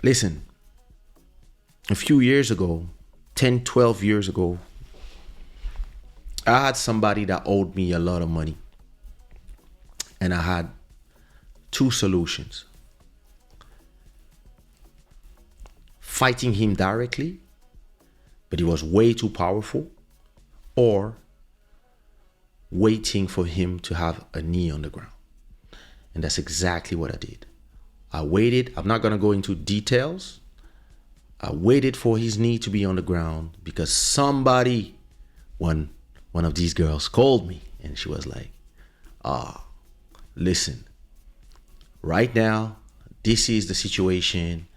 Listen, a few years ago, 10, 12 years ago, I had somebody that owed me a lot of money. And I had two solutions: fighting him directly, but he was way too powerful, or waiting for him to have a knee on the ground. And that's exactly what I did. I waited. I'm not going to go into details. I waited for his knee to be on the ground because somebody, one of these girls called me and she was like, listen, right now, this is the situation.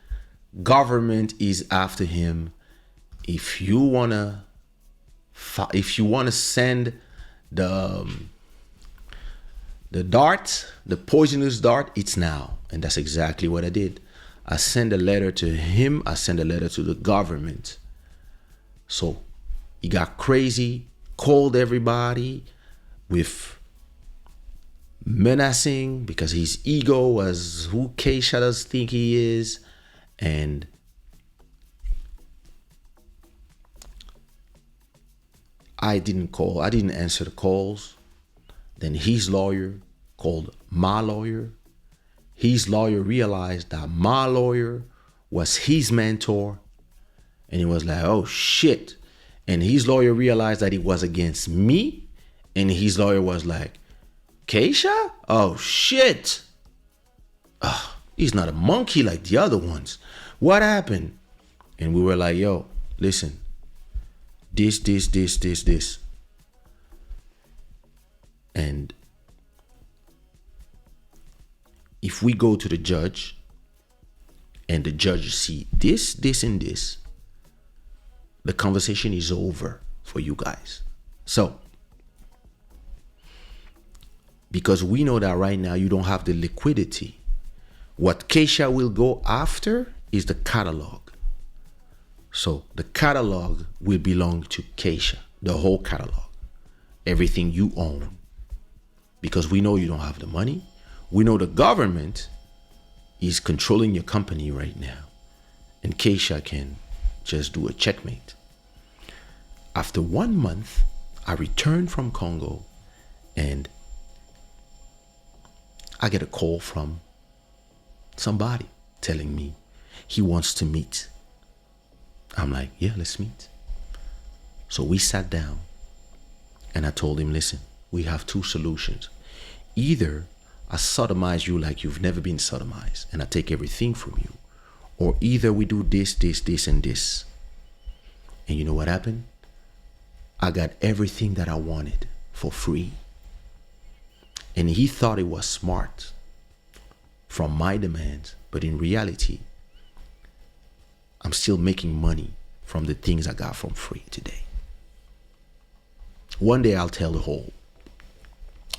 Government is after him. If you wanna send the dart, the poisonous dart, it's now. And that's exactly what I did. I sent a letter to him. I sent a letter to the government. So he got crazy, called everybody with menacing because his ego was who Kaysha does think he is. And I didn't answer the calls. Then his lawyer called my lawyer. His lawyer realized that my lawyer was his mentor. And he was like, oh shit. And his lawyer realized that it was against me. And his lawyer was like, Kaysha? Oh shit. He's not a monkey like the other ones. What happened? And we were like, yo, listen, this. And if we go to the judge and the judge see this, and this, the conversation is over for you guys. So, because we know that right now you don't have the liquidity, what Kaysha will go after is the catalog. So the catalog will belong to Kaysha, the whole catalog, everything you own. Because we know you don't have the money. We know the government is controlling your company right now. And Kaysha can just do a checkmate. After 1 month, I returned from Congo and I get a call from somebody telling me he wants to meet. I'm like, yeah, let's meet. So we sat down and I told him, listen, we have two solutions. Either I sodomize you like you've never been sodomized and I take everything from you, or either we do this, and this. And you know what happened? I got everything that I wanted for free. And he thought it was smart from my demands, but in reality, I'm still making money from the things I got from free today. One day I'll tell the whole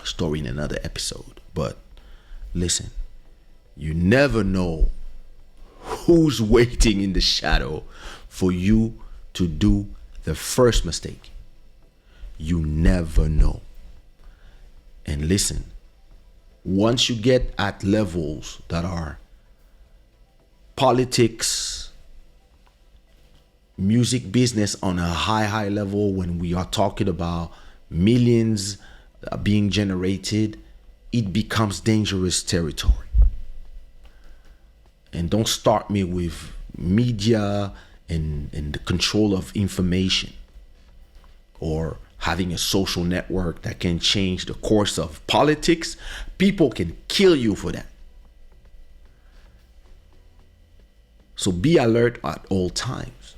story in another episode, but listen, you never know who's waiting in the shadow for you to do the first mistake. You never know. And listen, once you get at levels that are politics, music business on a high level, when we are talking about millions being generated, it becomes dangerous territory. And don't start me with media and the control of information, or having a social network that can change the course of politics. People can kill you for that. So be alert at all times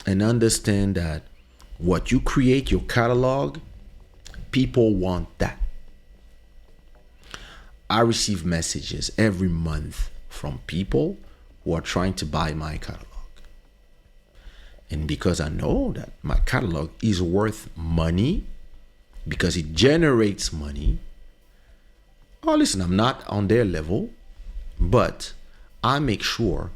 and understand that what you create, your catalog, people want that. I receive messages every month from people who are trying to buy my catalog. And because I know that my catalog is worth money, because it generates money, oh, listen, I'm not on their level, but I make sure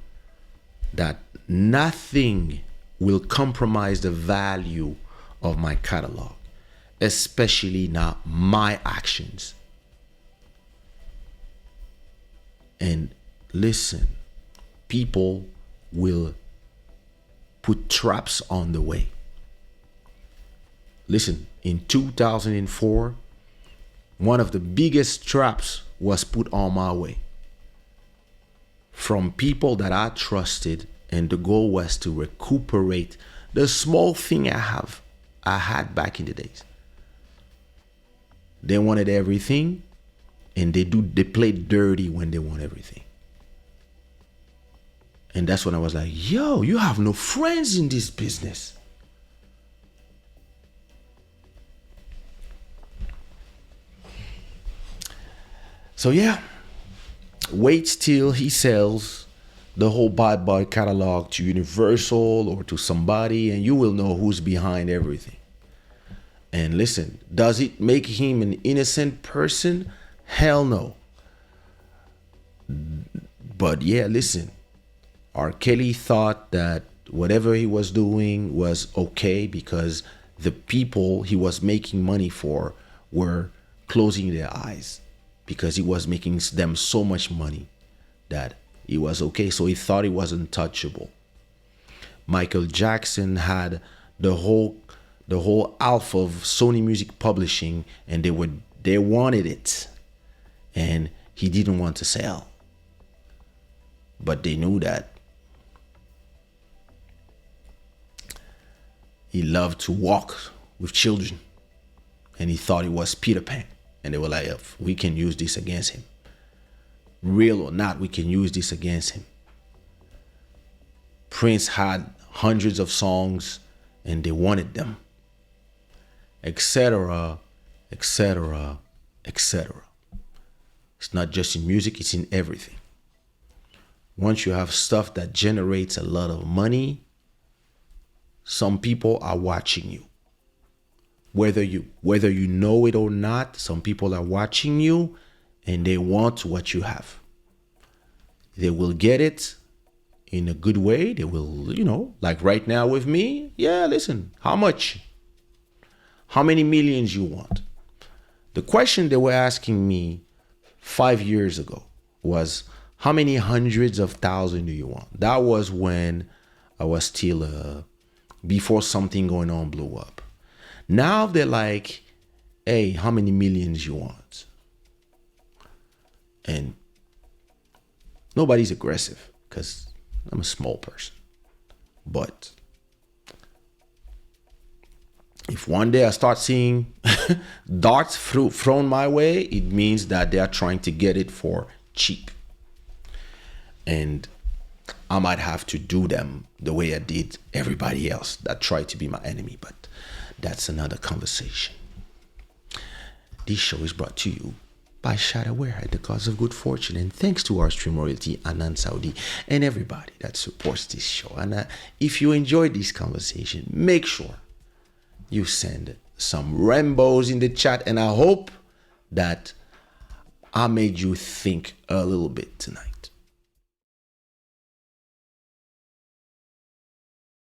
that nothing will compromise the value of my catalog, especially not my actions. And listen, people will put traps on the way. Listen, in 2004, one of the biggest traps was put on my way from people that I trusted, and the goal was to recuperate the small thing I had back in the days. They wanted everything, and they play dirty when they want everything. And that's when I was like, yo, you have no friends in this business. So yeah, wait till he sells the whole Bad Boy catalog to Universal or to somebody, and you will know who's behind everything. And listen, does it make him an innocent person? Hell no. But yeah, listen, R. Kelly thought that whatever he was doing was okay because the people he was making money for were closing their eyes because he was making them so much money that it was okay. So he thought he was untouchable. Michael Jackson had the whole alpha of Sony Music Publishing, and they wanted it, and he didn't want to sell. But they knew that he loved to walk with children, and he thought he was Peter Pan. And they were like, we can use this against him. Real or not, we can use this against him. Prince had hundreds of songs, and they wanted them, etc., etc., etc. It's not just in music, it's in everything. Once you have stuff that generates a lot of money, some people are watching you. Whether you know it or not, some people are watching you and they want what you have. They will get it in a good way. They will, like right now with me. Yeah, listen, how much? How many millions you want? The question they were asking me 5 years ago was, how many hundreds of thousands do you want? That was when I was still, before something going on blew up. Now they're like, hey, how many millions you want? And nobody's aggressive because I'm a small person. But if one day I start seeing darts thrown my way, it means that they are trying to get it for cheap. And I might have to do them the way I did everybody else that tried to be my enemy. But that's another conversation. This show is brought to you by Shada, the cause of good fortune. And thanks to our stream royalty, Anan Saudi, and everybody that supports this show. And if you enjoyed this conversation, make sure you send some Rambos in the chat. And I hope that I made you think a little bit tonight.